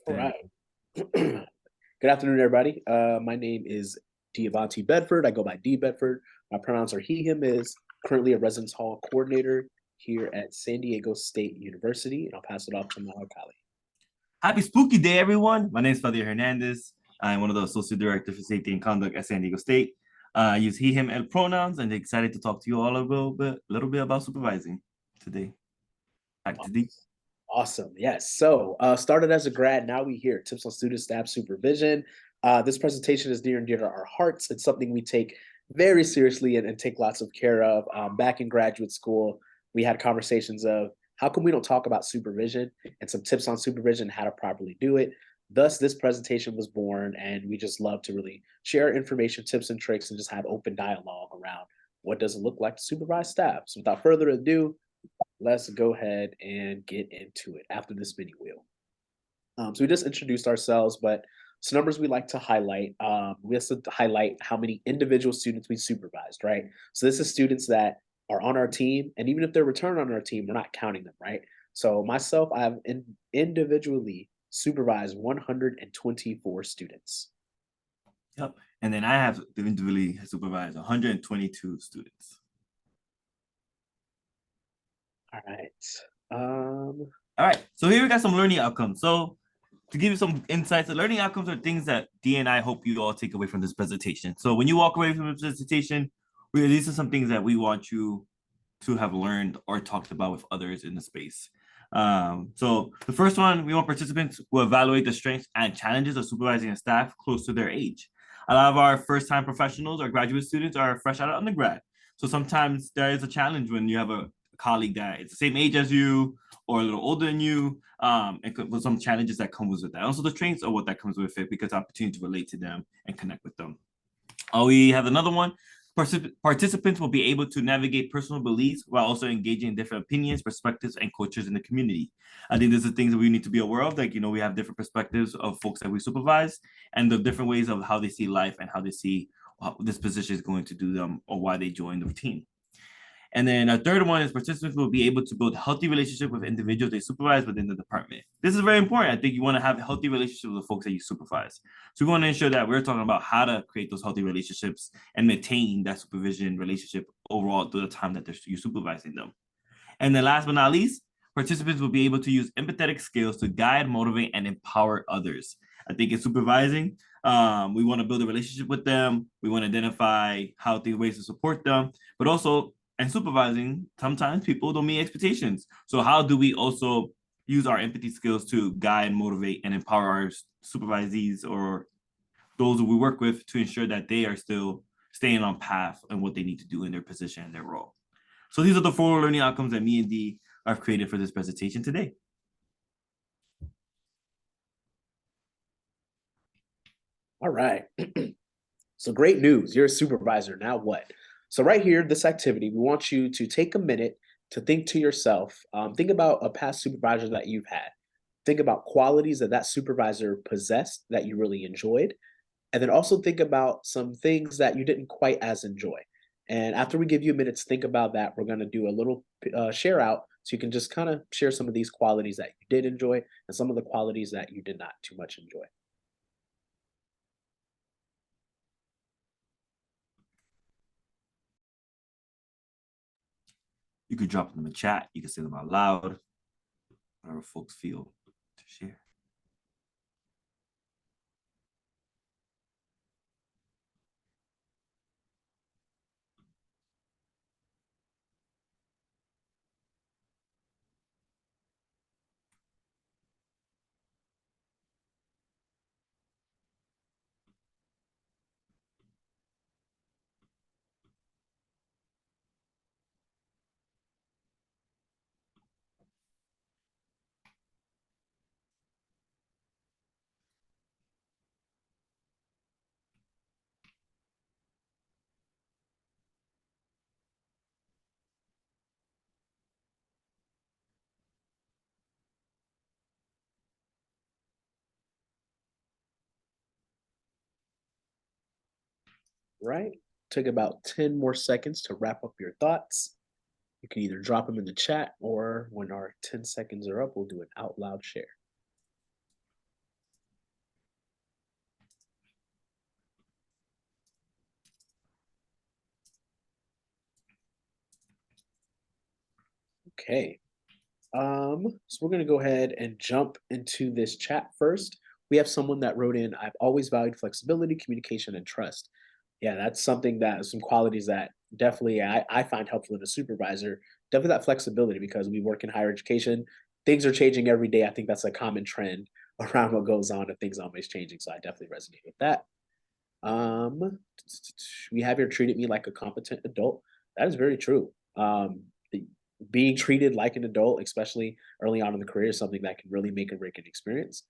All right. Good afternoon, everybody. My name is Diavanti Bedford. I go by D Bedford. My pronouns are he, him, is. Currently a residence hall coordinator here at San Diego State University, and I'll pass it off to my colleague. Happy Spooky Day, everyone. My name is Fadiel Hernandez. I'm one of the Associate Director for Safety and Conduct at San Diego State. I use he, him, and pronouns, and excited to talk to you all a little bit about supervising today. Back to D. Awesome. Yes. So started as a grad, now we hear tips on student staff supervision. This presentation is near and dear to our hearts. It's something we take very seriously and take lots of care of. Back in graduate school, we had conversations of how come we don't talk about supervision and some tips on supervision, how to properly do it. Thus, this presentation was born, and we just love to really share information, tips, and tricks, and just have open dialogue around what does it look like to supervise staff. So without further ado, let's go ahead and get into it after this mini wheel. So we just introduced ourselves, but some numbers we like to highlight. We have to highlight how many individual students we supervised, right? So this is students that are on our team, and even if they're returned on our team, we're not counting them, right? So myself, I have individually supervised 124 students. Yep. And then I have individually supervised 122 students. All right. All right. So here we got some learning outcomes. So to give you some insights, the learning outcomes are things that D and I hope you all take away from this presentation. So when you walk away from this presentation, these are some things that we want you to have learned or talked about with others in the space. So the first one, we want participants who evaluate the strengths and challenges of supervising a staff close to their age. A lot of our first-time professionals or graduate students are fresh out of undergrad. So sometimes there is a challenge when you have a colleague that is the same age as you or a little older than you, and with some challenges that come with that. Also the strengths of what that comes with it, because opportunity to relate to them and connect with them. We have another one. Participants will be able to navigate personal beliefs while also engaging in different opinions, perspectives, and cultures in the community. I think these are things that we need to be aware of. Like, we have different perspectives of folks that we supervise and the different ways of how they see life and how they see how this position is going to do them or why they joined the team. And then a third one is participants will be able to build healthy relationship with individuals they supervise within the department. This is very important. I think you want to have a healthy relationship with the folks that you supervise. So we want to ensure that we're talking about how to create those healthy relationships and maintain that supervision relationship overall through the time that you're supervising them. And then last but not least, participants will be able to use empathetic skills to guide, motivate, and empower others. I think in supervising, we want to build a relationship with them. We want to identify how ways to support them, but also and supervising, sometimes people don't meet expectations. So how do we also use our empathy skills to guide, motivate, and empower our supervisees or those who we work with to ensure that they are still staying on path and what they need to do in their position and their role. So these are the 4 learning outcomes that me and Dee have created for this presentation today. All right. So great news. You're a supervisor. Now what? So right here, this activity, we want you to take a minute to think to yourself, think about a past supervisor that you've had. Think about qualities that that supervisor possessed that you really enjoyed. And then also think about some things that you didn't quite as enjoy. And after we give you a minute to think about that, we're going to do a little share out. So you can just kind of share some of these qualities that you did enjoy and some of the qualities that you did not too much enjoy. You could drop them in the chat. You can say them out loud, whatever folks feel to share. Right? Took about 10 more seconds to wrap up your thoughts. You can either drop them in the chat or when our 10 seconds are up, we'll do an out loud share. Okay. So we're gonna go ahead and jump into this chat first. We have someone that wrote in, I've always valued flexibility, communication, and trust. Yeah, that's something that some qualities that definitely I find helpful in a supervisor. Definitely that flexibility because we work in higher education. Things are changing every day. I think that's a common trend around what goes on and things always changing. So I definitely resonate with that. Um, we have here treated me like a competent adult. That is very true. Being treated like an adult, especially early on in the career, is something that can really make or break an experience.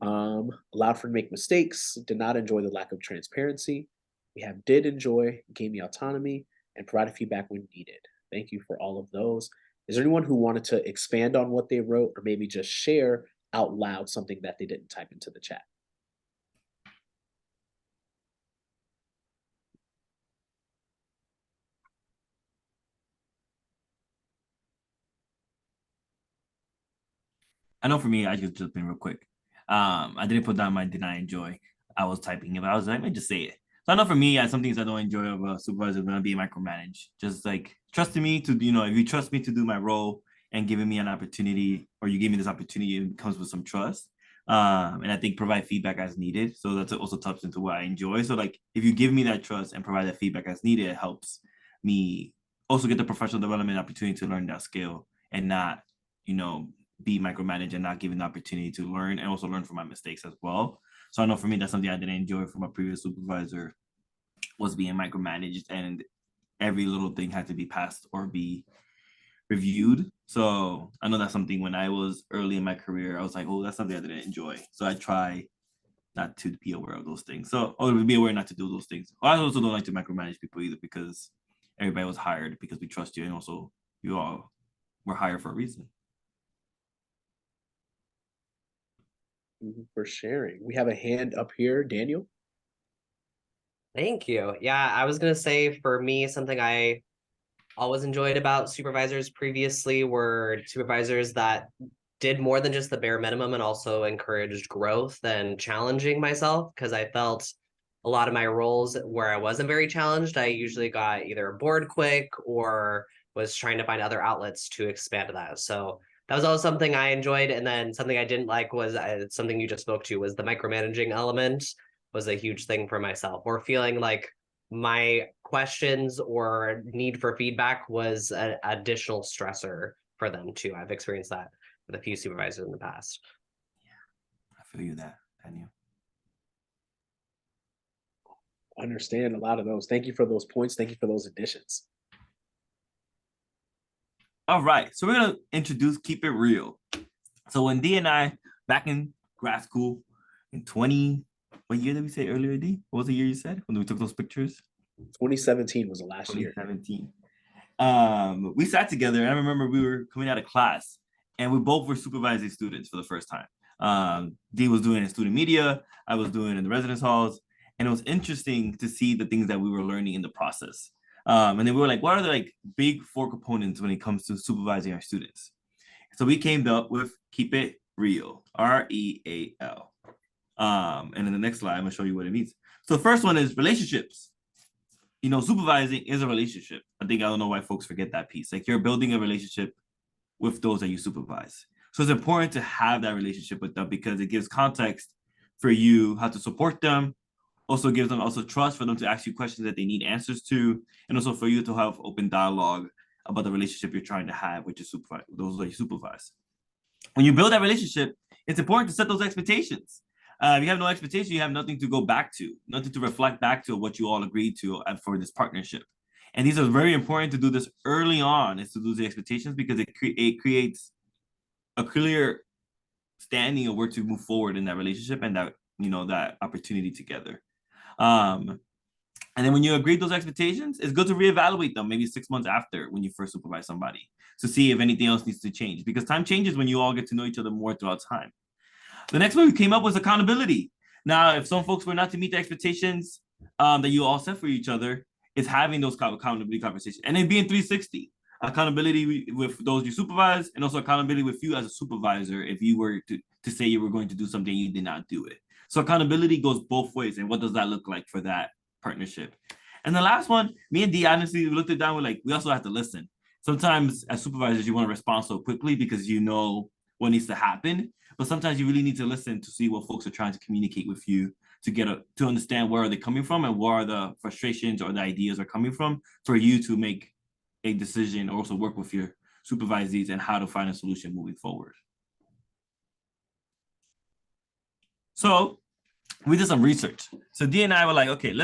Allowed for to make mistakes, did not enjoy the lack of transparency. We have did enjoy, gave me autonomy, and provided feedback when needed. Thank you for all of those. Is there anyone who wanted to expand on what they wrote or maybe just share out loud something that they didn't type into the chat? I know for me, I just jump in real quick. I didn't put down my did I enjoy. I was typing it, but I was like, let me just say it. So I know for me, some things I don't enjoy of a supervisor when I'm being micromanaged. Just like trusting me to, if you trust me to do my role and giving me an opportunity, or you give me this opportunity, it comes with some trust. And I think provide feedback as needed. So that's also taps into what I enjoy. So like if you give me that trust and provide that feedback as needed, it helps me also get the professional development opportunity to learn that skill and not, you know, be micromanaged and not given the opportunity to learn and also learn from my mistakes as well. So I know for me, that's something I didn't enjoy from a previous supervisor was being micromanaged and every little thing had to be passed or be reviewed. So I know that's something when I was early in my career, I was like, oh, that's something I didn't enjoy. So I try not to be aware of those things. So, or be aware not to do those things. I also don't like to micromanage people either because everybody was hired because we trust you and also you all were hired for a reason. For sharing. We have a hand up here, Daniel. Thank you. Yeah, I was gonna say for me, something I always enjoyed about supervisors previously were supervisors that did more than just the bare minimum and also encouraged growth and challenging myself because I felt a lot of my roles where I wasn't very challenged, I usually got either bored quick or was trying to find other outlets to expand that. So that was always something I enjoyed. And then something I didn't like was something you just spoke to was the micromanaging element was a huge thing for myself, or feeling like my questions or need for feedback was an additional stressor for them too. I've experienced that with a few supervisors in the past. Yeah, I feel you that, Daniel. Understand a lot of those. Thank you for those points. Thank you for those additions. All right, so we're gonna introduce Keep It Real. So when D and I, back in grad school in what year did we say earlier, D? What was the year you said when we took those pictures? 2017 was the last year. 2017. We sat together and I remember we were coming out of class and we both were supervising students for the first time. D was doing in student media, I was doing in the residence halls, and it was interesting to see the things that we were learning in the process. And then we were like, what are the like big four components when it comes to supervising our students? So we came up with Keep It Real, REAL. And in the next slide, I'm gonna show you what it means. So the first one is relationships. You know, supervising is a relationship. I don't know why folks forget that piece. Like you're building a relationship with those that you supervise. So it's important to have that relationship with them because it gives context for you how to support them. Also gives them also trust for them to ask you questions that they need answers to, and also for you to have open dialogue about the relationship you're trying to have with your supervisor, those that you supervise. When you build that relationship, it's important to set those expectations. If you have no expectation, you have nothing to go back to, nothing to reflect back to what you all agreed to for this partnership. And these are very important to do this early on, is to do the expectations because it creates a clear standing of where to move forward in that relationship and that, that opportunity together. And then when you agree those expectations, it's good to reevaluate them maybe 6 months after when you first supervise somebody to see if anything else needs to change because time changes when you all get to know each other more throughout time. The next one we came up was accountability. Now, if some folks were not to meet the expectations that you all set for each other, it's having those accountability conversations and then being 360. accountability with those you supervise, and also accountability with you as a supervisor if you were to say you were going to do something, you did not do it. So accountability goes both ways. And what does that look like for that partnership? And the last one, me and Dee honestly looked it down. We're like, we also have to listen. Sometimes as supervisors, you want to respond so quickly because you know what needs to happen. But sometimes you really need to listen to see what folks are trying to communicate with you to understand where are they coming from and where are the frustrations or the ideas are coming from for you to make a decision or also work with your supervisees and how to find a solution moving forward. So we did some research. So Dee and I were like, okay,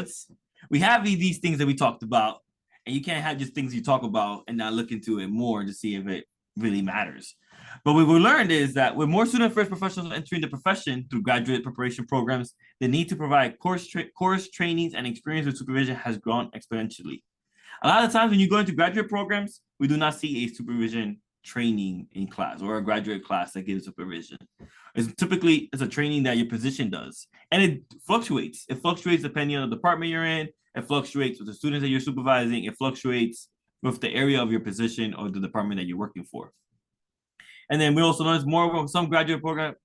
we have these things that we talked about, and you can't have just things you talk about and not look into it more to see if it really matters. But what we learned is that with more student-first professionals entering the profession through graduate preparation programs, the need to provide course trainings and experience with supervision has grown exponentially. A lot of times when you go into graduate programs, we do not see a supervision training in class or a graduate class that gives supervision. It's a training that your position does. And it fluctuates. It fluctuates depending on the department you're in. It fluctuates with the students that you're supervising. It fluctuates with the area of your position or the department that you're working for. And then we also notice more of some graduate programs,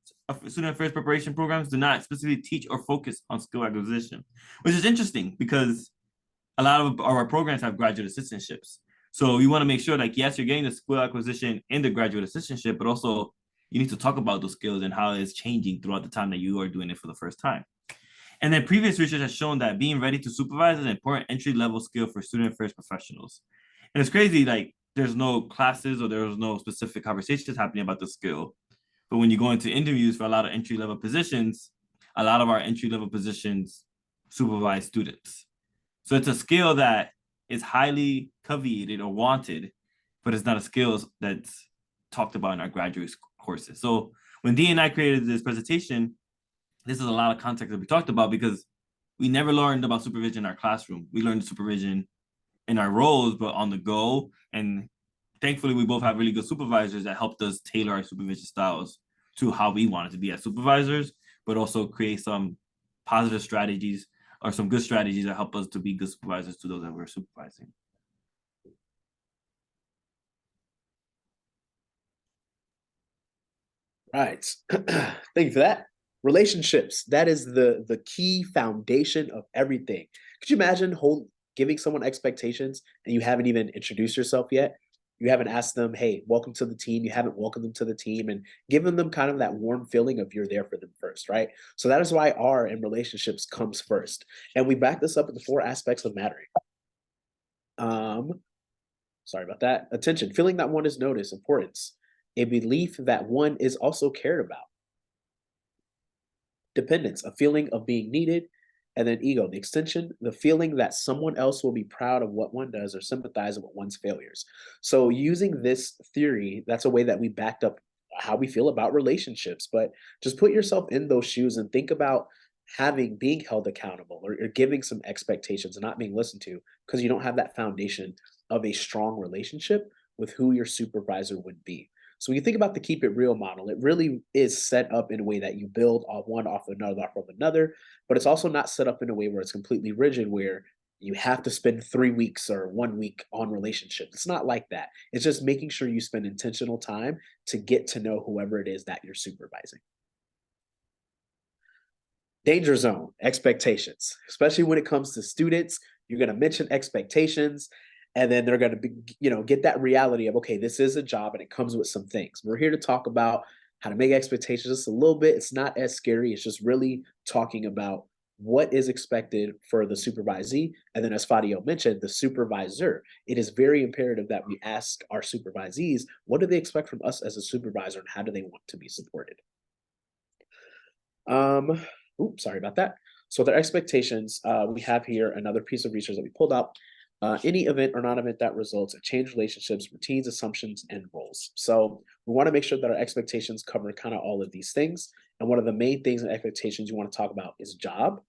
student affairs preparation programs do not specifically teach or focus on skill acquisition, which is interesting because a lot of our programs have graduate assistantships. So you want to make sure like, yes, you're getting the skill acquisition in the graduate assistantship, but also you need to talk about those skills and how it's changing throughout the time that you are doing it for the first time. And then previous research has shown that being ready to supervise is an important entry-level skill for student affairs professionals. And it's crazy, like there's no classes or there's no specific conversations happening about the skill. But when you go into interviews for a lot of entry-level positions, a lot of our entry-level positions supervise students. So it's a skill that is highly coveted or wanted, but it's not a skill that's talked about in our graduate courses. So when Dee and I created this presentation, this is a lot of context that we talked about because we never learned about supervision in our classroom. We learned supervision in our roles, but on the go. And thankfully, we both have really good supervisors that helped us tailor our supervision styles to how we wanted to be as supervisors, but also create some positive strategies or some good strategies that help us to be good supervisors to those that we're supervising. Right. Thank you for that. Relationships, that is the key foundation of everything. Could you imagine giving someone expectations and you haven't even introduced yourself yet? You haven't asked them, hey, welcome to the team. You haven't welcomed them to the team and given them kind of that warm feeling of you're there for them first, right? So that is why R in relationships comes first. And we back this up with the 4 aspects of mattering. Sorry about that. Attention, feeling that one is noticed, importance, a belief that one is also cared about. Dependence, a feeling of being needed, and then ego, the extension, the feeling that someone else will be proud of what one does or sympathize with one's failures. So using this theory, that's a way that we backed up how we feel about relationships. But just put yourself in those shoes and think about being held accountable or giving some expectations and not being listened to because you don't have that foundation of a strong relationship with who your supervisor would be. So when you think about the keep it real model, it really is set up in a way that you build off one off of another, but it's also not set up in a way where it's completely rigid, where you have to spend 3 weeks or 1 week on relationship. It's not like that. It's just making sure you spend intentional time to get to know whoever it is that you're supervising. Danger zone, expectations, especially when it comes to students, you're going to mention expectations. And then they're going to be, get that reality of, okay, this is a job and it comes with some things. We're here to talk about how to make expectations just a little bit. It's not as scary. It's just really talking about what is expected for the supervisee. And then as Fadiel mentioned, the supervisor, it is very imperative that we ask our supervisees, what do they expect from us as a supervisor and how do they want to be supported? Sorry about that. So their expectations, we have here another piece of research that we pulled out. Any event or non-event that results in changed relationships, routines, assumptions, and roles. So we want to make sure that our expectations cover kind of all of these things. And one of the main things and expectations you want to talk about is job.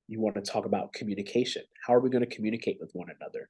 You want to talk about communication. How are we going to communicate with one another?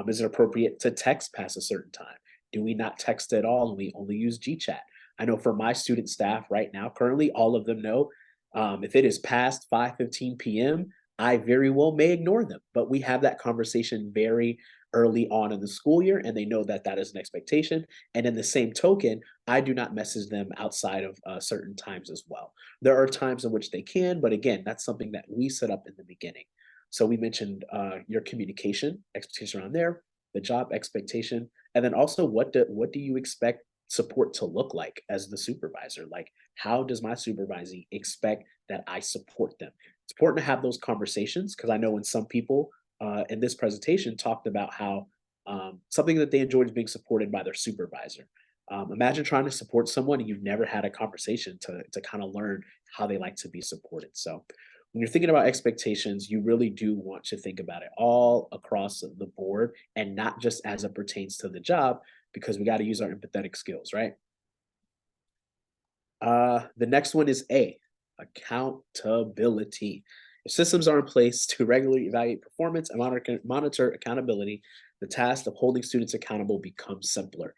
Is it appropriate to text past a certain time? Do we not text at all and we only use GChat? I know for my student staff right now, currently, all of them know if it is past 5:15 p.m., I very well may ignore them, but we have that conversation very early on in the school year, and they know that that is an expectation. And in the same token, I do not message them outside of certain times as well. There are times in which they can, but again, that's something that we set up in the beginning. So we mentioned your communication expectation around there, the job expectation, and then also what do you expect support to look like as the supervisor? Like, how does my supervising expect that I support them? It's important to have those conversations because I know when some people in this presentation talked about how something that they enjoyed is being supported by their supervisor. Imagine trying to support someone and you've never had a conversation to kind of learn how they like to be supported. So when you're thinking about expectations, you really do want to think about it all across the board and not just as it pertains to the job, because we got to use our empathetic skills, right? The next one is A, accountability. If systems are in place to regularly evaluate performance and monitor accountability, the task of holding students accountable becomes simpler.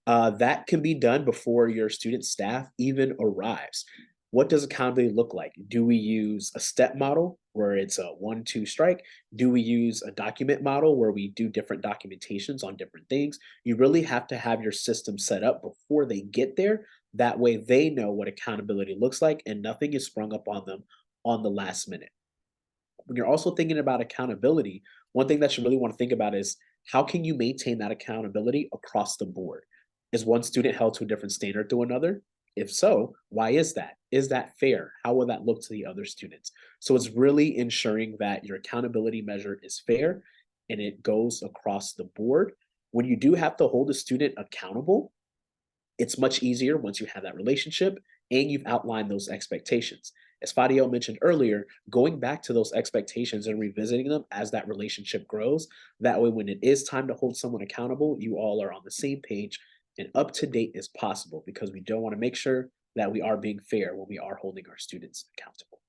That can be done before your student staff even arrives. What does accountability look like? Do we use a step model where it's a 1-2 strike? Do we use a document model where we do different documentations on different things? You really have to have your system set up before they get there. That way they know what accountability looks like and nothing is sprung up on them on the last minute. When you're also thinking about accountability, one thing that you really want to think about is how can you maintain that accountability across the board? Is one student held to a different standard to another? If so, why is that? Is that fair? How will that look to the other students? So it's really ensuring that your accountability measure is fair and it goes across the board. When you do have to hold a student accountable, it's much easier once you have that relationship and you've outlined those expectations. As Fadiel mentioned earlier, going back to those expectations and revisiting them as that relationship grows, that way when it is time to hold someone accountable, you all are on the same page and up to date as possible because we don't want to make sure that we are being fair when we are holding our students accountable.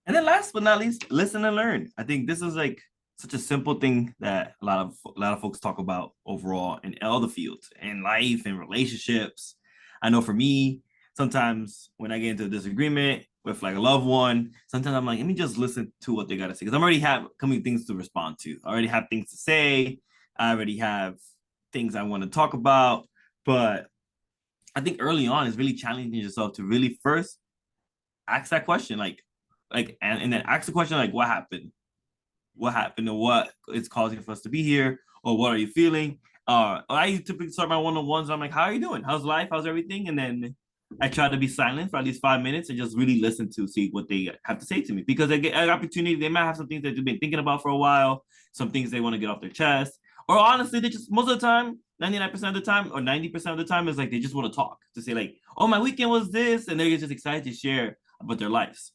And then last but not least, listen and learn. I think this is like such a simple thing that a lot of folks talk about overall in all the fields, in life and relationships. I know for me, sometimes when I get into a disagreement with like a loved one, sometimes I'm like, let me just listen to what they got to say. Because I already have coming things to respond to. I already have things to say. I already have things I want to talk about. But I think early on is really challenging yourself to really first ask that question, and then ask the question like, what happened? What happened and what is causing for us to be here, or what are you feeling? I typically start my one-on-ones. I'm like, how are you doing? How's life? How's everything? And then I try to be silent for at least 5 minutes and just really listen to see what they have to say to me, because I get an opportunity. They might have some things that they've been thinking about for a while, some things they want to get off their chest, or honestly, they just most of the time, 99% of the time, or 90% of the time, is like they just want to talk to say like, oh, my weekend was this, and they're just excited to share about their lives.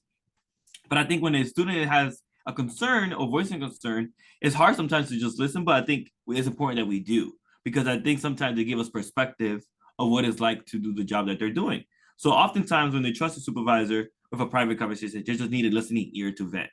But I think when a student has a concern or voicing concern, it's hard sometimes to just listen, but I think it's important that we do, because I think sometimes they give us perspective of what it's like to do the job that they're doing. So oftentimes when they trust a supervisor with a private conversation, they just need a listening ear to vent.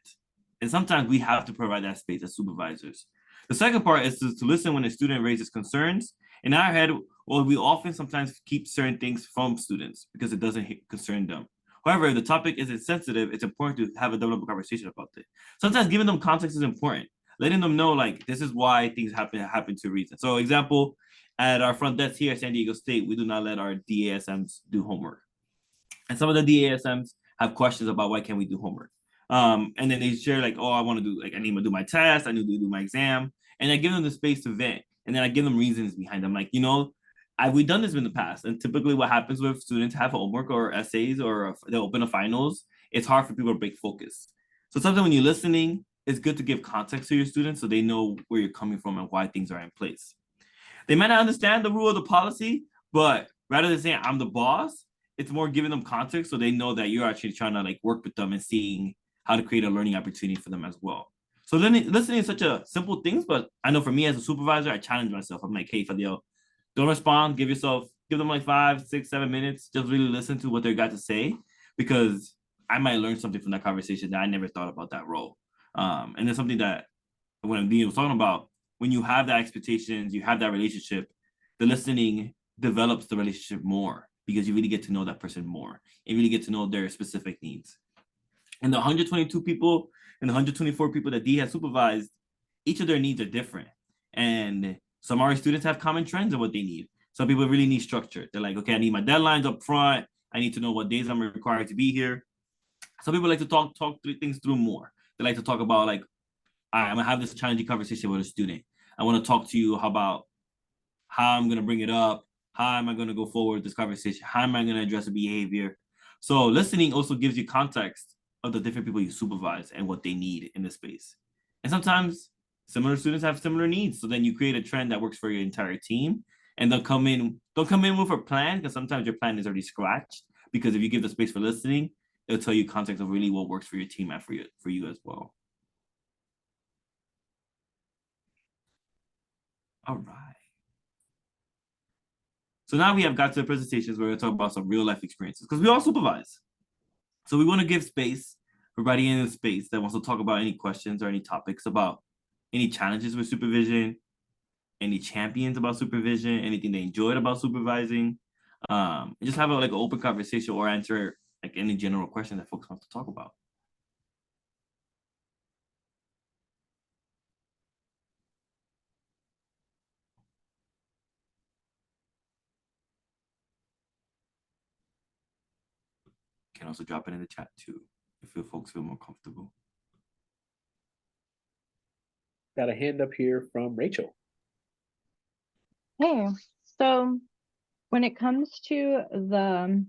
And sometimes we have to provide that space as supervisors. The second part is to listen when a student raises concerns. In our head, well, we often sometimes keep certain things from students because it doesn't concern them. However, if the topic isn't sensitive, it's important to have a developable conversation about it. Sometimes giving them context is important. Letting them know, like, this is why things happen to a reason. So example, at our front desk here at San Diego State, we do not let our DASMs do homework. And some of the DASMs have questions about why can't we do homework. And then they share like, oh, I want to do, like, I need to do my test, I need to do my exam. And I give them the space to vent. And then I give them reasons behind them. Like, we've done this in the past, and typically what happens with students have homework or essays or they open a finals, it's hard for people to break focus. So sometimes when you're listening, it's good to give context to your students so they know where you're coming from and why things are in place. They might not understand the rule of the policy, but rather than saying I'm the boss, it's more giving them context so they know that you're actually trying to like work with them and seeing how to create a learning opportunity for them as well. So listening is such a simple things, but I know for me as a supervisor, I challenge myself. I'm like, hey, Fadiel, don't respond. Give them like 5, 6, 7 minutes. Just really listen to what they got to say, because I might learn something from that conversation that I never thought about that role. And it's something that when Dean was talking about, when you have that expectations, you have that relationship, the listening develops the relationship more because you really get to know that person more and really get to know their specific needs. And the 122 people and the 124 people that D has supervised, each of their needs are different. And some of our students have common trends of what they need. Some people really need structure. They're like, okay, I need my deadlines up front. I need to know what days I'm required to be here. Some people like to talk through things through more. They like to talk about like, I'm gonna have this challenging conversation with a student. I want to talk to you about how I'm gonna bring it up. How am I gonna go forward with this conversation? How am I gonna address the behavior? So listening also gives you context of the different people you supervise and what they need in the space. And sometimes similar students have similar needs. So then you create a trend that works for your entire team. And don't come in with a plan, because sometimes your plan is already scratched. Because if you give the space for listening, it'll tell you context of really what works for your team and for you as well. All right. So now we have got to the presentations where we're talking about some real life experiences, because we all supervise. So we want to give space for everybody in the space that wants to talk about any questions or any topics about any challenges with supervision, any champions about supervision, anything they enjoyed about supervising, and just have like an open conversation or answer like any general question that folks want to talk about. You can also drop it in the chat too, if you folks feel more comfortable. Got a hand up here from Rachel. Hey, so when it comes to the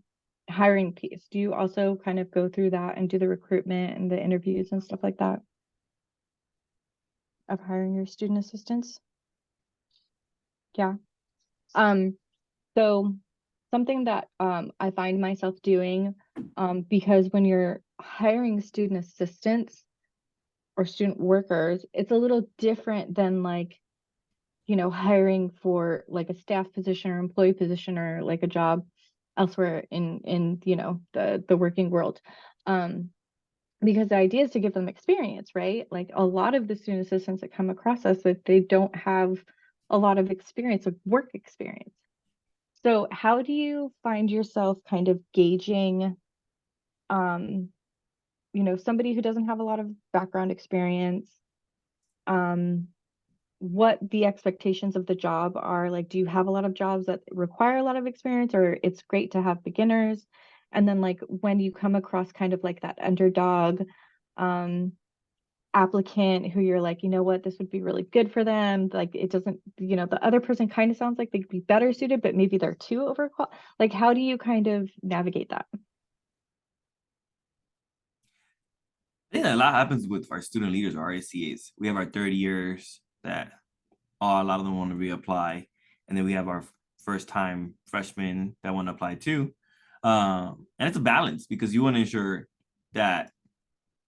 hiring piece, do you also kind of go through that and do the recruitment and the interviews and stuff like that of hiring your student assistants? Yeah. So something that I find myself doing, because when you're hiring student assistants or student workers, it's a little different than like, you know, hiring for like a staff position or employee position or like a job elsewhere in you know the working world. Because the idea is to give them experience, right? Like a lot of the student assistants that come across us, that they don't have a lot of experience, of work experience. So how do you find yourself kind of gauging, you know, somebody who doesn't have a lot of background experience, what the expectations of the job are? Like, do you have a lot of jobs that require a lot of experience, or it's great to have beginners? And then like when you come across kind of like that underdog applicant who you're like, you know what, this would be really good for them. Like it doesn't, you know, the other person kind of sounds like they'd be better suited, but maybe they're too overqualified. Like, how do you kind of navigate that? I think that a lot happens with our student leaders, our ACAs. We have our third years that a lot of them want to reapply. And then we have our first time freshmen that want to apply too. And it's a balance because you want to ensure that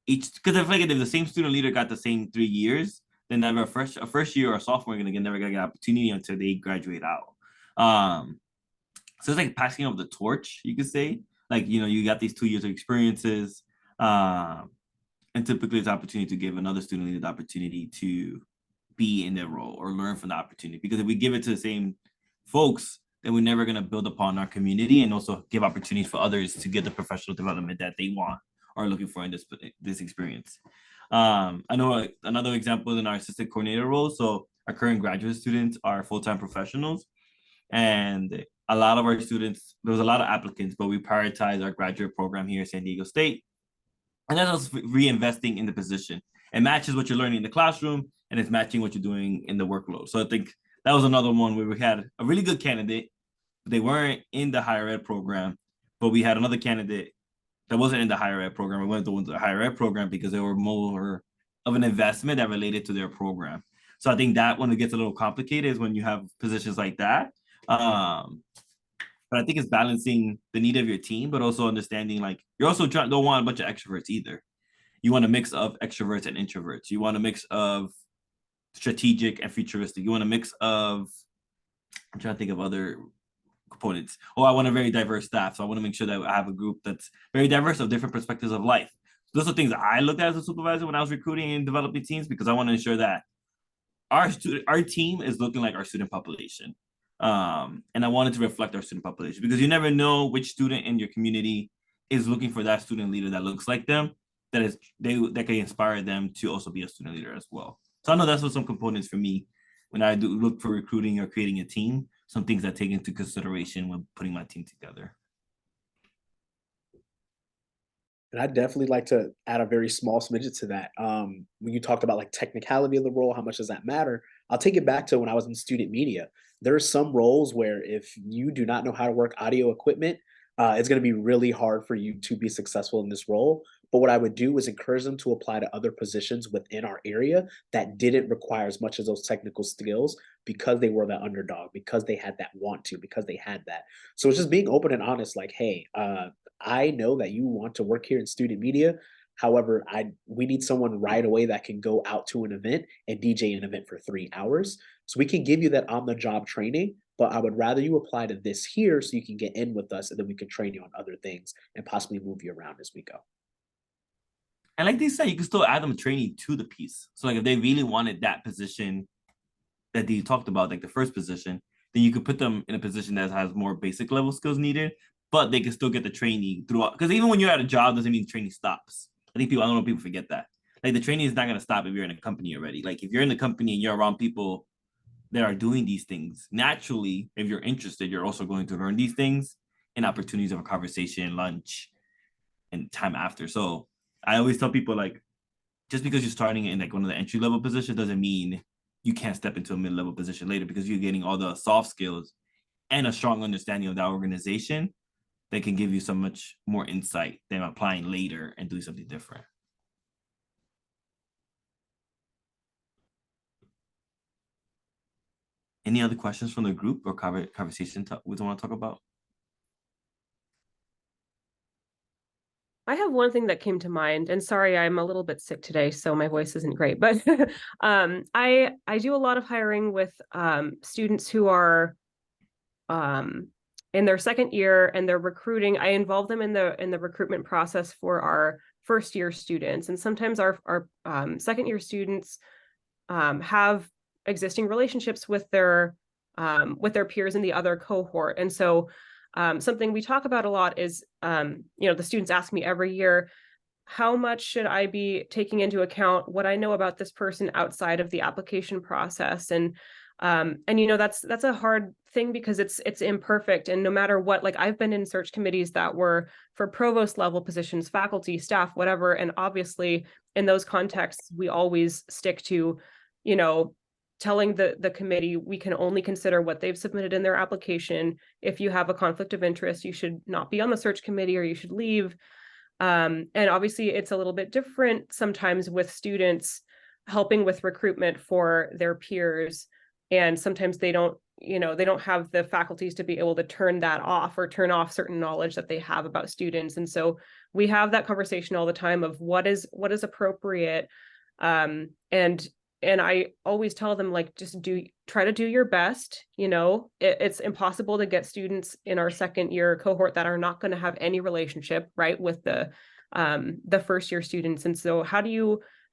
because I feel like if the same student leader got the same 3 years, then never a first year or a sophomore never gonna get an opportunity until they graduate out. So it's like passing of the torch, you could say. Like, you know, you got these 2 years of experiences. And typically it's an opportunity to give another student leader the opportunity to be in their role or learn from the opportunity. Because if we give it to the same folks, then we're never going to build upon our community and also give opportunities for others to get the professional development that they want or are looking for in this experience. I know another example is in our assistant coordinator role. So our current graduate students are full-time professionals, and a lot of our students, there was a lot of applicants, but we prioritize our graduate program here at San Diego State. And that's us reinvesting in the position. It matches what you're learning in the classroom, and it's matching what you're doing in the workload. So I think that was another one where we had a really good candidate. They weren't in the higher ed program, but we had another candidate that wasn't in the higher ed program. We went to the higher ed program because they were more of an investment that related to their program. So I think that when it gets a little complicated is when you have positions like that. But I think it's balancing the need of your team, but also understanding like you're also don't want a bunch of extroverts either. You want a mix of extroverts and introverts. You want a mix of strategic and futuristic. You want a mix of, I'm trying to think of other components. Oh, I want a very diverse staff. So I want to make sure that I have a group that's very diverse of different perspectives of life. So those are things that I looked at as a supervisor when I was recruiting and developing teams, because I want to ensure that our team is looking like our student population. And I wanted to reflect our student population, because you never know which student in your community is looking for that student leader that looks like them. that can inspire them to also be a student leader as well. So I know that's what some components for me when I do look for recruiting or creating a team, some things I take into consideration when putting my team together. And I'd definitely like to add a very small smidget to that. When you talked about like technicality of the role, how much does that matter? I'll take it back to when I was in student media. There are some roles where if you do not know how to work audio equipment, it's going to be really hard for you to be successful in this role. But what I would do is encourage them to apply to other positions within our area that didn't require as much as those technical skills because they were the underdog, because they had that want to, because they had that. So it's just being open and honest, like, hey, I know that you want to work here in student media. However, we need someone right away that can go out to an event and DJ an event for 3 hours. So we can give you that on the job training, but I would rather you apply to this here so you can get in with us and then we can train you on other things and possibly move you around as we go. And like they said, you can still add them training to the piece. So like if they really wanted that position that you talked about, like the first position, then you could put them in a position that has more basic level skills needed, but they can still get the training throughout. Because even when you're at a job, doesn't mean training stops. I don't know if people forget that. Like the training is not going to stop if you're in a company already. Like if you're in the company and you're around people that are doing these things, naturally, if you're interested, you're also going to learn these things and opportunities of a conversation, lunch, and time after. So I always tell people like, just because you're starting in like one of the entry level positions doesn't mean you can't step into a mid level position later because you're getting all the soft skills and a strong understanding of that organization that can give you so much more insight than applying later and doing something different. Any other questions from the group or conversation we want to talk about? I have one thing that came to mind, and sorry, I'm a little bit sick today, so my voice isn't great, but I do a lot of hiring with students who are in their second year and they're recruiting. I involve them in the recruitment process for our first year students, and sometimes our second year students have existing relationships with their peers in the other cohort, and so something we talk about a lot is, the students ask me every year, how much should I be taking into account what I know about this person outside of the application process? And that's a hard thing because it's imperfect. And no matter what, like I've been in search committees that were for provost level positions, faculty, staff, whatever. And obviously in those contexts, we always stick to, telling the committee we can only consider what they've submitted in their application. If you have a conflict of interest, you should not be on the search committee or you should leave. And obviously it's a little bit different sometimes with students helping with recruitment for their peers. And sometimes they don't have the faculties to be able to turn that off or turn off certain knowledge that they have about students. And so we have that conversation all the time of what is appropriate. And I always tell them, like, just try to do your best. It's impossible to get students in our second year cohort that are not going to have any relationship, right, with the first year students. And so how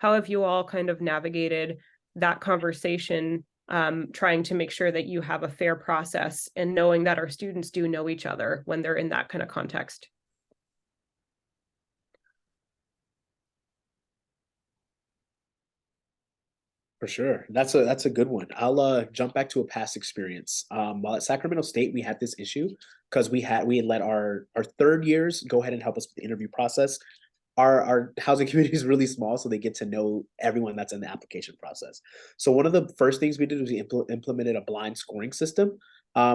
have you all kind of navigated that conversation, trying to make sure that you have a fair process and knowing that our students do know each other when they're in that kind of context? For sure. That's a good one. I'll jump back to a past experience. While at Sacramento State, we had this issue because we had let our third years go ahead and help us with the interview process. Our housing community is really small, so they get to know everyone that's in the application process. So one of the first things we did was we implemented a blind scoring system,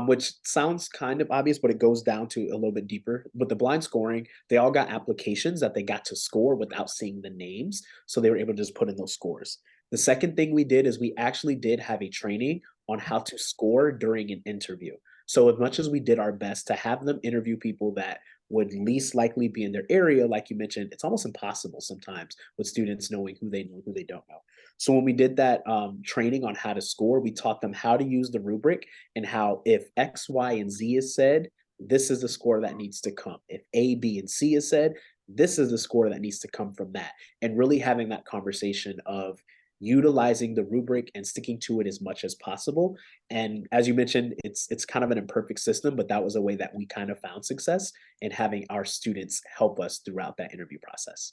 which sounds kind of obvious, but it goes down to a little bit deeper. With the blind scoring, they all got applications that they got to score without seeing the names, so they were able to just put in those scores. The second thing we did is we actually did have a training on how to score during an interview. So as much as we did our best to have them interview people that would least likely be in their area, like you mentioned, it's almost impossible sometimes with students knowing who they know, who they don't know. So when we did that training on how to score, we taught them how to use the rubric and how if X, Y, and Z is said, this is the score that needs to come. If A, B, and C is said, this is the score that needs to come from that. And really having that conversation of utilizing the rubric and sticking to it as much as possible. And as you mentioned, it's kind of an imperfect system, but that was a way that we kind of found success in having our students help us throughout that interview process.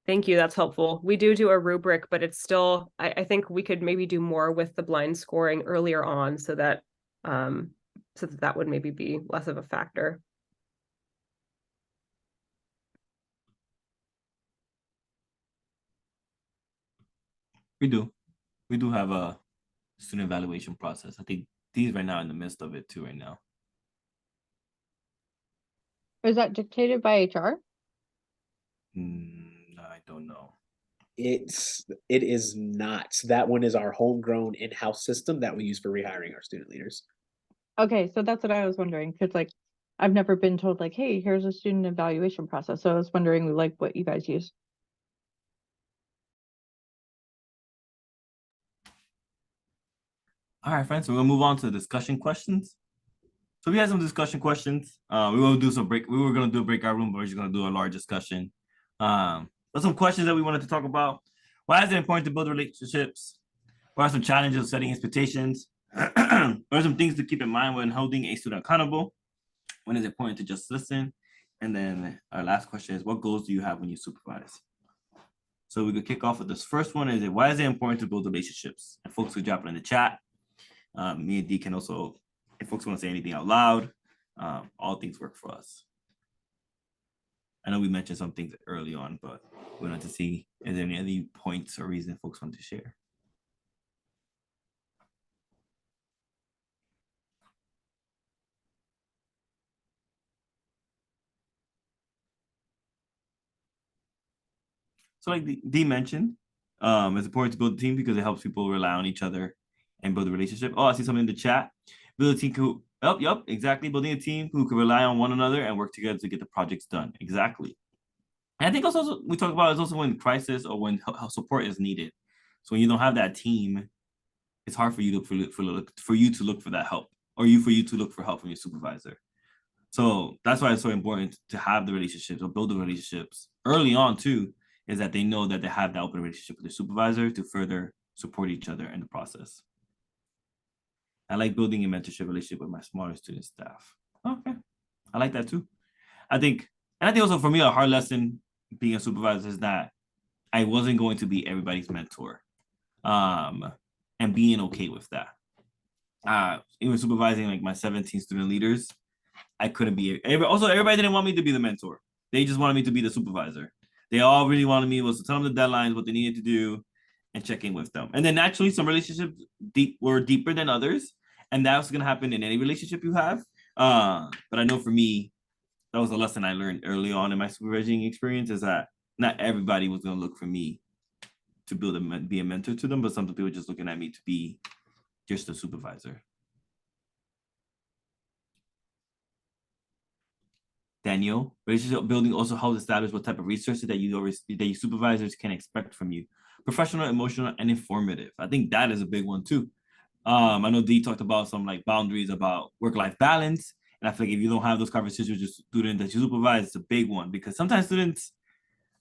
Thank you. That's helpful. We do a rubric, but it's still, I think we could maybe do more with the blind scoring earlier on so that that would maybe be less of a factor. We do have a student evaluation process. I think these right now are in the midst of it too right now. Is that dictated by HR? I don't know. It is not. That one is our homegrown in-house system that we use for rehiring our student leaders. Okay, so that's what I was wondering, because like I've never been told like, hey, here's a student evaluation process. So I was wondering like what you guys use. All right, friends, so we're gonna move on to discussion questions. So we had some discussion questions. We will do some break. We were gonna do a breakout room, but we're just gonna do a large discussion. But some questions that we wanted to talk about. Why is it important to build relationships? What are some challenges of setting expectations? What are some things to keep in mind when holding a student accountable? When is it important to just listen? And then our last question is, what goals do you have when you supervise? So we could kick off with this first one. Why is it important to build relationships? And folks could drop it in the chat. Me and D can also, if folks want to say anything out loud, all things work for us. I know we mentioned some things early on, but we wanted to see, is there any points or reasons folks want to share? So like Dee mentioned, it's important to build a team because it helps people rely on each other and build a relationship. Oh, I see something in the chat. Build a team who, yep, exactly. Building a team who can rely on one another and work together to get the projects done. Exactly. And I think also we talk about is also when crisis or when support is needed. So when you don't have that team, it's hard for you to look for that help, or for you to look for help from your supervisor. So that's why it's so important to have the relationships or build the relationships early on too, is that they know that they have that open relationship with their supervisor to further support each other in the process. I like building a mentorship relationship with my smaller student staff. Okay, I like that too. I think also for me, a hard lesson being a supervisor is that I wasn't going to be everybody's mentor, and being okay with that. Even supervising like my 17 student leaders, I couldn't be. Everybody didn't want me to be the mentor. They just wanted me to be the supervisor. They all really wanted me was to tell them the deadlines, what they needed to do, and check in with them. And then naturally, some relationships were deeper than others, and that's going to happen in any relationship you have. But I know for me, that was a lesson I learned early on in my supervising experience, is that not everybody was going to look for me to be a mentor to them, but some people were just looking at me to be just a supervisor. Daniel, relationship building also helps establish what type of resources that your supervisors can expect from you. Professional, emotional, and informative. I think that is a big one too. I know Dee talked about some like boundaries about work-life balance. And I feel like if you don't have those conversations with your student that you supervise, it's a big one, because sometimes students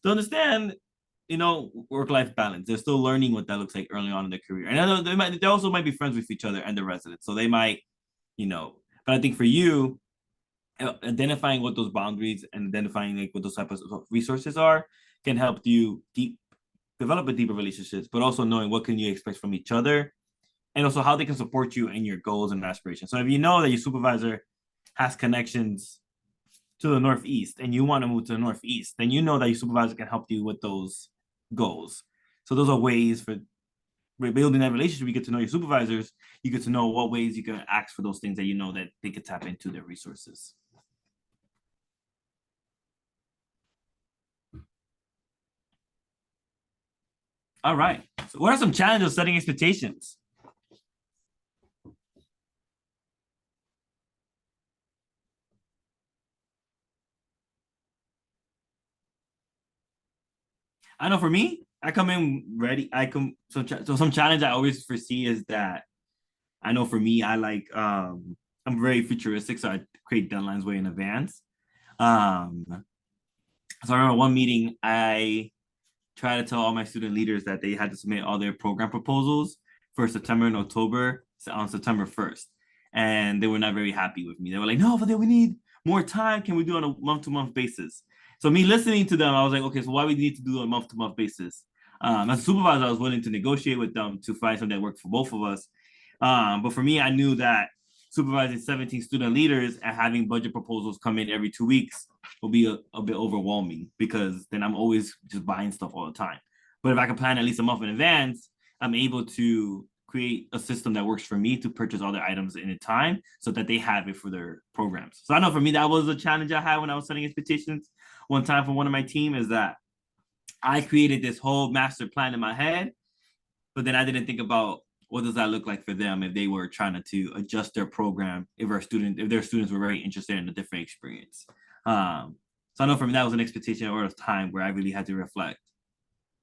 don't understand, work-life balance. They're still learning what that looks like early on in their career. And I know they also might be friends with each other and the residents. So they might, but I think for you, identifying what those boundaries and identifying like what those types of resources are can help you develop a deeper relationships, but also knowing what can you expect from each other and also how they can support you in your goals and aspirations. So if you know that your supervisor has connections to the Northeast and you want to move to the Northeast, then you know that your supervisor can help you with those goals. So those are ways for building that relationship. You get to know your supervisors. You get to know what ways you can ask for those things that you know that they could tap into their resources. All right. So what are some challenges of setting expectations? I know for me, I come in ready. So some challenge I always foresee is that I know for me, I'm very futuristic, so I create deadlines way in advance. So I remember one meeting, I tried to tell all my student leaders that they had to submit all their program proposals for September and October on September 1st. And they were not very happy with me. They were like, no, but then we need more time. Can we do it on a month-to-month basis? So me listening to them, I was like, okay, so why we need to do a month-to-month basis? As a supervisor, I was willing to negotiate with them to find something that worked for both of us. But for me, I knew that supervising 17 student leaders and having budget proposals come in every 2 weeks will be a bit overwhelming, because then I'm always just buying stuff all the time. But if I can plan at least a month in advance, I'm able to create a system that works for me to purchase all the items in a time so that they have it for their programs. So I know for me, that was a challenge I had when I was setting expectations one time for one of my team, is that I created this whole master plan in my head, but then I didn't think about what does that look like for them if they were trying to adjust their program, if their students were very interested in a different experience. So I know for me, that was an expectation or a time where I really had to reflect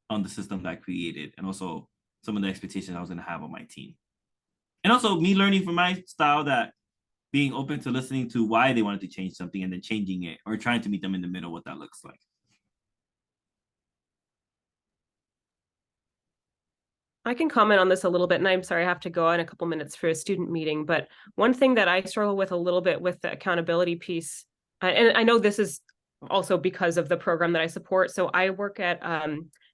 on the system that I created, and also some of the expectations I was going to have on my team. And also me learning from my style that being open to listening to why they wanted to change something and then changing it, or trying to meet them in the middle, what that looks like. I can comment on this a little bit, and I'm sorry I have to go in a couple minutes for a student meeting, but one thing that I struggle with a little bit with the accountability piece, and I know this is also because of the program that I support. So I work at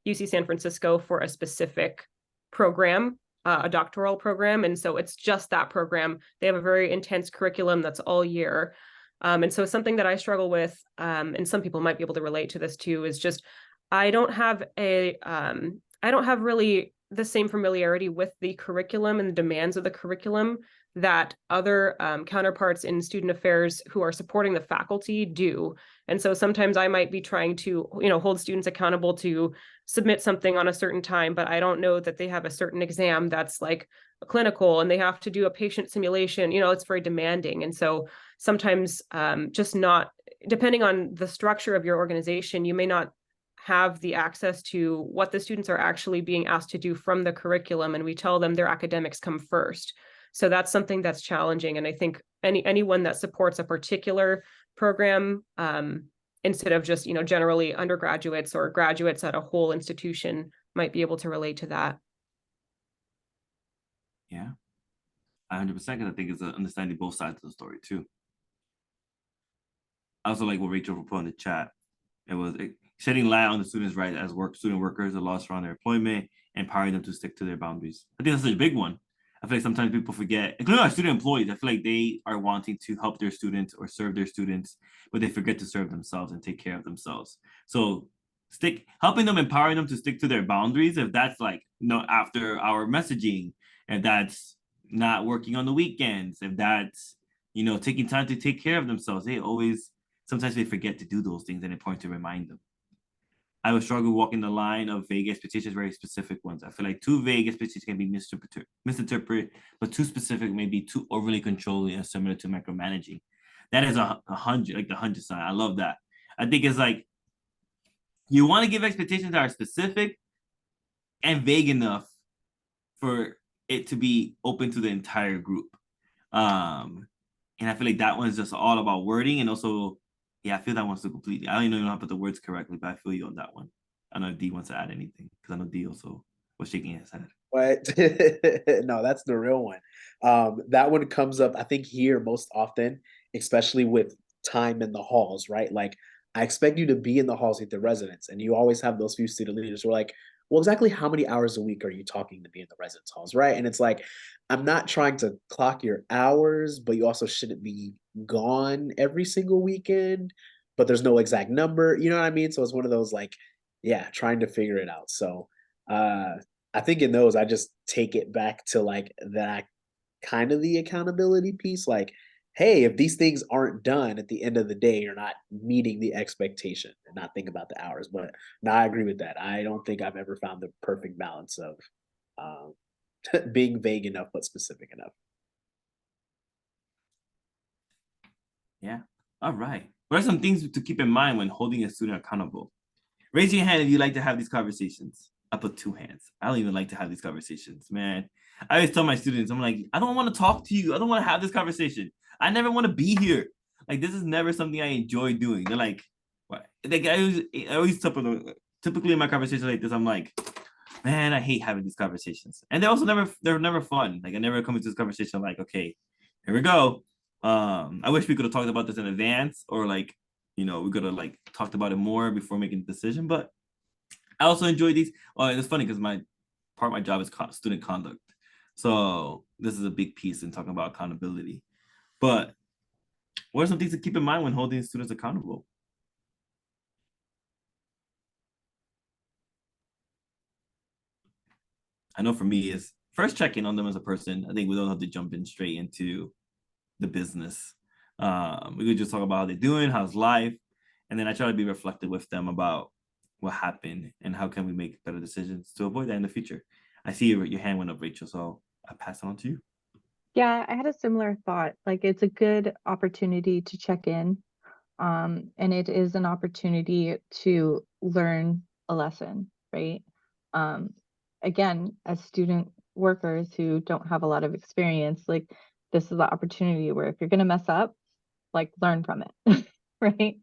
UC San Francisco for a specific program, a doctoral program. And so it's just that program. They have a very intense curriculum that's all year. And so something that I struggle with, and some people might be able to relate to this too, is just I don't have really the same familiarity with the curriculum and the demands of the curriculum that other counterparts in student affairs who are supporting the faculty do. And so sometimes I might be trying to, hold students accountable to submit something on a certain time, but I don't know that they have a certain exam that's like a clinical and they have to do a patient simulation. It's very demanding. And so sometimes just not, depending on the structure of your organization, you may not have the access to what the students are actually being asked to do from the curriculum. And we tell them their academics come first. So that's something that's challenging. And I think anyone that supports a particular program, instead of just, generally undergraduates or graduates at a whole institution, might be able to relate to that. Yeah, 100%. I think it's understanding both sides of the story too. I also like what Rachel put in the chat. It was shedding light on the students' rights as student workers, the laws around their employment, empowering them to stick to their boundaries. I think that's such a big one. I feel like sometimes people forget, including our student employees. I feel like they are wanting to help their students or serve their students, but they forget to serve themselves and take care of themselves. So helping them, empowering them to stick to their boundaries. If that's like, after our messaging, if that's not working on the weekends, if that's, taking time to take care of themselves, sometimes they forget to do those things, and it's important to remind them. I would struggle walking the line of vague expectations, very specific ones. I feel like too vague expectations can be misinterpreted, but too specific may be too overly controlling and similar to micromanaging. That is a 100, like the 100 sign. I love that. I think it's like, you want to give expectations that are specific and vague enough for it to be open to the entire group. And I feel like that one's just all about wording, and also, I feel that one's so completely. I don't even know how to put the words correctly, but I feel you on that one. I don't know if D wants to add anything, because I know D also was shaking his head. What? No, that's the real one. That one comes up, I think, here most often, especially with time in the halls, right? Like, I expect you to be in the halls with the residents, and you always have those few student leaders who are like, well, exactly how many hours a week are you talking to be in the residence halls, right? And it's like, I'm not trying to clock your hours, but you also shouldn't be gone every single weekend, but there's no exact number, you know what I mean? So it's one of those, like, trying to figure it out. So I think in those, I just take it back to like that kind of the accountability piece. Like, hey, if these things aren't done at the end of the day, you're not meeting the expectation, and not think about the hours. But no, I agree with that. I don't think I've ever found the perfect balance of being vague enough but specific enough. Yeah. All right. What are some things to keep in mind when holding a student accountable? Raise your hand if you like to have these conversations. I put 2 hands. I don't even like to have these conversations, man. I always tell my students, I'm like, I don't want to talk to you. I don't want to have this conversation. I never want to be here. Like, this is never something I enjoy doing. They're like, what? Like, I always typically in my conversations like this, I'm like, man, I hate having these conversations. And they're never fun. Like, I never come into this conversation, I'm like, okay, here we go. I wish we could have talked about this in advance, or like we could have like talked about it more before making the decision. But I also enjoy these. Oh, it's funny because part of my job is student conduct. So this is a big piece in talking about accountability. But what are some things to keep in mind when holding students accountable? I know for me is first checking on them as a person. I think we don't have to jump in straight into the business. We could just talk about how they're doing, how's life, and then I try to be reflective with them about what happened and how can we make better decisions to avoid that in the future. I see your hand went up, Rachel, so I pass it on to you. Yeah, I had a similar thought. Like it's a good opportunity to check in. And it is an opportunity to learn a lesson, right? Um, Again, as student workers who don't have a lot of experience, like this is the opportunity where if you're gonna mess up, like learn from it, right?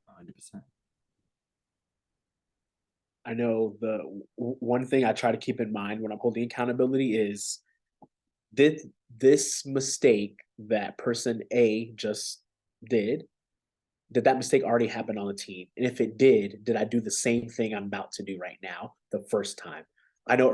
100%. I know one thing I try to keep in mind when I'm holding accountability is, did this mistake that person A just did that mistake already happen on the team? And if it did I do the same thing I'm about to do right now the first time? I know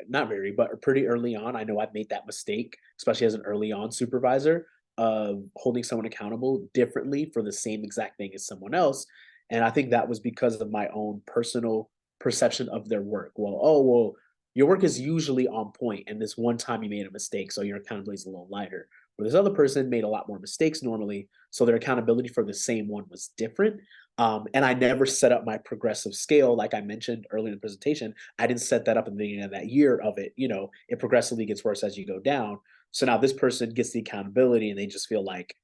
not very, but pretty early on, I know I've made that mistake, especially as an early on supervisor, of holding someone accountable differently for the same exact thing as someone else. And I think that was because of my own personal perception of their work. Well, your work is usually on point, and this one time you made a mistake, so your accountability is a little lighter. Where this other person made a lot more mistakes normally, so their accountability for the same one was different. And I never set up my progressive scale, like I mentioned earlier in the presentation. I didn't set that up in the beginning of that year of it. It progressively gets worse as you go down. So now this person gets the accountability and they just feel like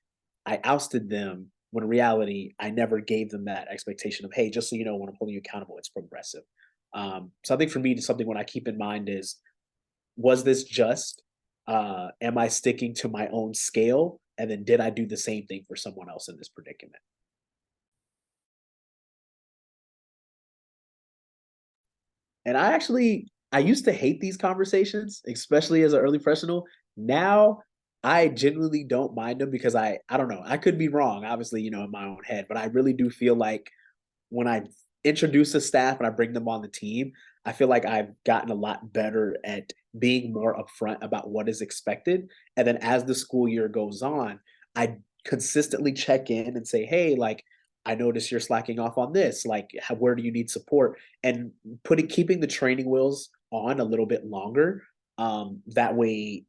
I ousted them, when in reality, I never gave them that expectation of, hey, just so you know, when I'm holding you accountable, it's progressive. So I think for me, something when I keep in mind is, was this just? Am I sticking to my own scale? And then did I do the same thing for someone else in this predicament? And I used to hate these conversations, especially as an early professional. Now I genuinely don't mind them because I don't know. I could be wrong, obviously, in my own head, but I really do feel like when I introduce a staff and I bring them on the team, I feel like I've gotten a lot better at being more upfront about what is expected. And then as the school year goes on, I consistently check in and say, hey, like, I notice you're slacking off on this. Like, where do you need support? And keeping the training wheels on a little bit longer. That way,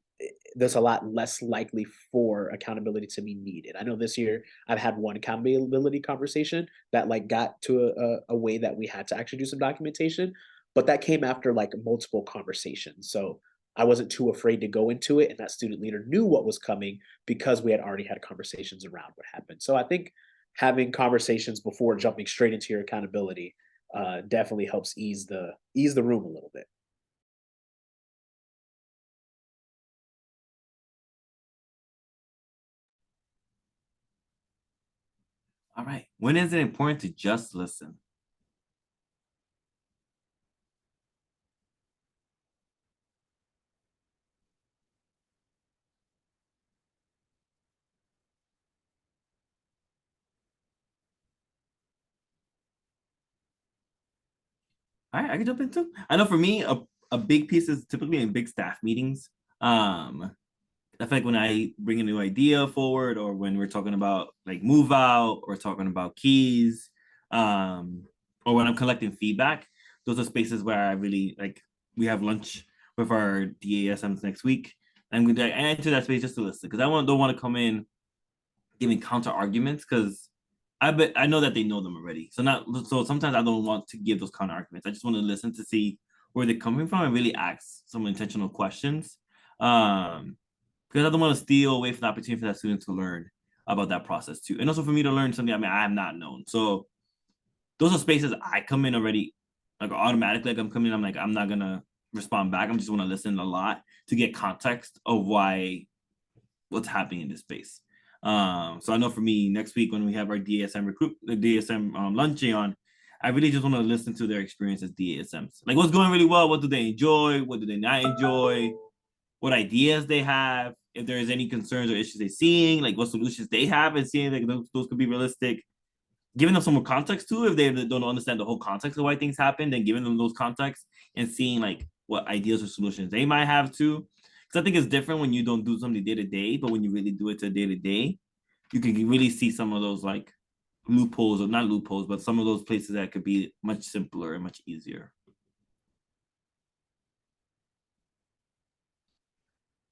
there's a lot less likely for accountability to be needed. I know this year I've had one accountability conversation that like got to a way that we had to actually do some documentation, but that came after like multiple conversations. So I wasn't too afraid to go into it, and that student leader knew what was coming because we had already had conversations around what happened. So I think having conversations before jumping straight into your accountability definitely helps ease the room a little bit. All right. When is it important to just listen? All right, I can jump into. I know for me, a big piece is typically in big staff meetings. I feel like when I bring a new idea forward, or when we're talking about like move out, or talking about keys, or when I'm collecting feedback, those are spaces where I really like. We have lunch with our DASMs next week, and I enter that space just to listen because don't want to come in giving counter arguments because I know that they know them already. So sometimes I don't want to give those counter arguments. I just want to listen to see where they're coming from and really ask some intentional questions. Because I don't want to steal away from the opportunity for that student to learn about that process too. And also for me to learn something I have not known. So those are spaces I come in already, like automatically, like I'm coming in, I'm like, I'm not gonna respond back. I'm just want to listen a lot to get context of what's happening in this space. So I know for me, next week when we have our the DSM luncheon on, I really just want to listen to their experience as DSMs. Like what's going really well, what do they enjoy, what do they not enjoy, what ideas they have, if there is any concerns or issues they're seeing, like what solutions they have, and seeing like those could be realistic. Giving them some more context too, if they don't understand the whole context of why things happen, then giving them those contexts and seeing like what ideas or solutions they might have too. Because I think it's different when you don't do something day to day, but when you really do it to day to day, you can really see some of those like loopholes, or not loopholes, but some of those places that could be much simpler and much easier.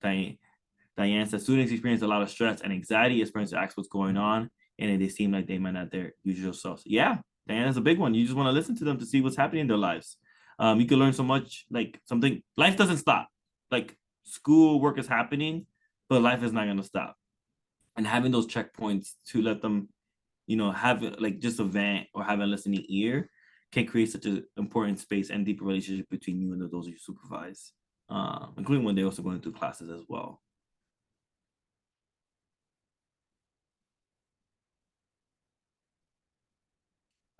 Diane says students experience a lot of stress and anxiety, experience to ask what's going on, and they seem like they might not their usual selves. Yeah, Diane is a big one. You just want to listen to them to see what's happening in their lives. You can learn so much, like something, life doesn't stop. Like school work is happening, but life is not going to stop. And having those checkpoints to let them, you know, have like just a vent or have a listening ear can create such an important space and deeper relationship between you and those you supervise, including when they're also going through classes as well.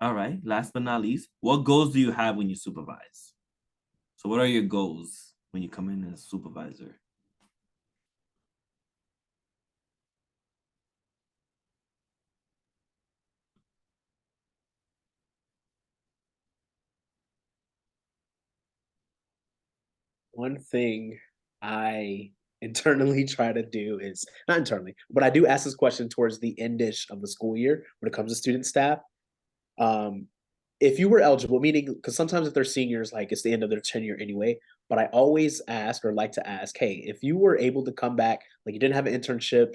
All right, last but not least, what goals do you have when you supervise? So what are your goals when you come in as a supervisor? One thing I internally try to do is, not internally, but I do ask this question towards the end-ish of the school year when it comes to student staff. If you were eligible, meaning, because sometimes if they're seniors, like it's the end of their tenure anyway, but I always ask or like to ask, hey, if you were able to come back, like you didn't have an internship,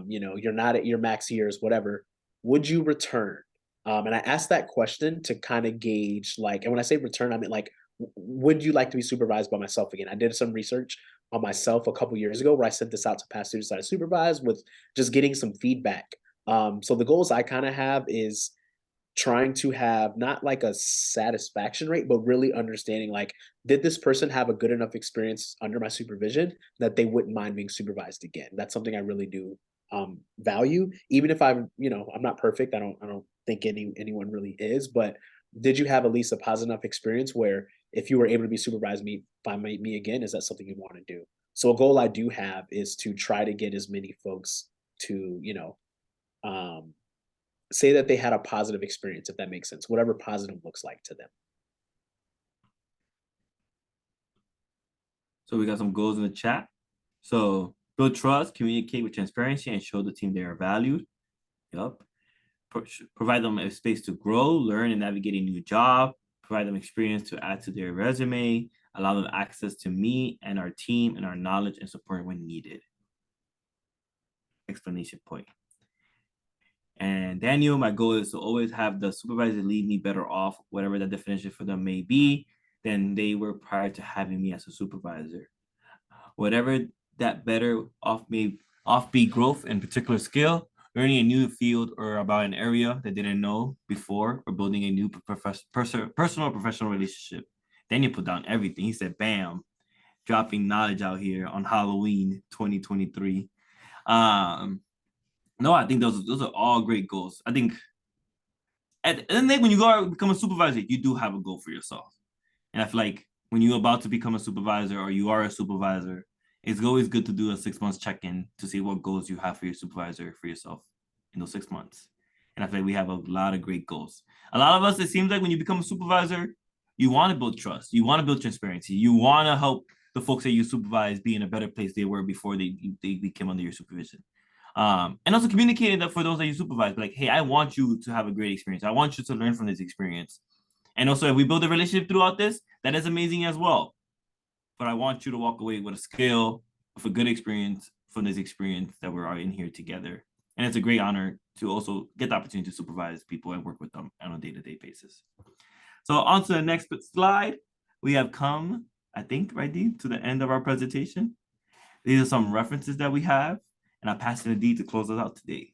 you know, you're not at your max years, whatever, would you return? And I asked that question to kind of gauge, like, and when I say return, I mean like, would you like to be supervised by myself again? I did some research on myself a couple years ago where I sent this out to past students that I supervise with just getting some feedback. So the goals I kind of have is trying to have not like a satisfaction rate, but really understanding like, did this person have a good enough experience under my supervision that they wouldn't mind being supervised again? That's something I really do value, even if I'm, you know, I'm not perfect. I don't think anyone really is, but did you have at least a positive enough experience where if you were able to be supervised by me again, is that something you want to do? So a goal I do have is to try to get as many folks to, you know, say that they had a positive experience, if that makes sense, whatever positive looks like to them. So we got some goals in the chat. So build trust, communicate with transparency, and show the team they are valued. Yup. Provide them a space to grow, learn, and navigate a new job. Provide them experience to add to their resume. Allow them access to me and our team and our knowledge and support when needed. Explanation point. And Daniel, my goal is to always have the supervisor leave me better off, whatever that definition for them may be, than they were prior to having me as a supervisor. Whatever that better off be growth in particular skill, learning a new field or about an area that didn't know before, or building a new personal professional relationship. Daniel put down everything. He said, bam, dropping knowledge out here on Halloween 2023. No, I think those are all great goals. I think at the end of the day, when you go out and become a supervisor, you do have a goal for yourself. And I feel like when you're about to become a supervisor or you are a supervisor, it's always good to do a 6 months check-in to see what goals you have for your supervisor, for yourself in those 6 months. And I feel like we have a lot of great goals. A lot of us, it seems like when you become a supervisor, you want to build trust. You want to build transparency. You want to help the folks that you supervise be in a better place they were before they became under your supervision. And also communicating that for those that you supervise, like, hey, I want you to have a great experience. I want you to learn from this experience. And also, if we build a relationship throughout this, that is amazing as well. But I want you to walk away with a skill of a good experience from this experience that we're all in here together. And it's a great honor to also get the opportunity to supervise people and work with them on a day-to-day basis. So on to the next slide. We have come, I think, right, Dee, to the end of our presentation. These are some references that we have. And I'll pass it to Dee to close us out today.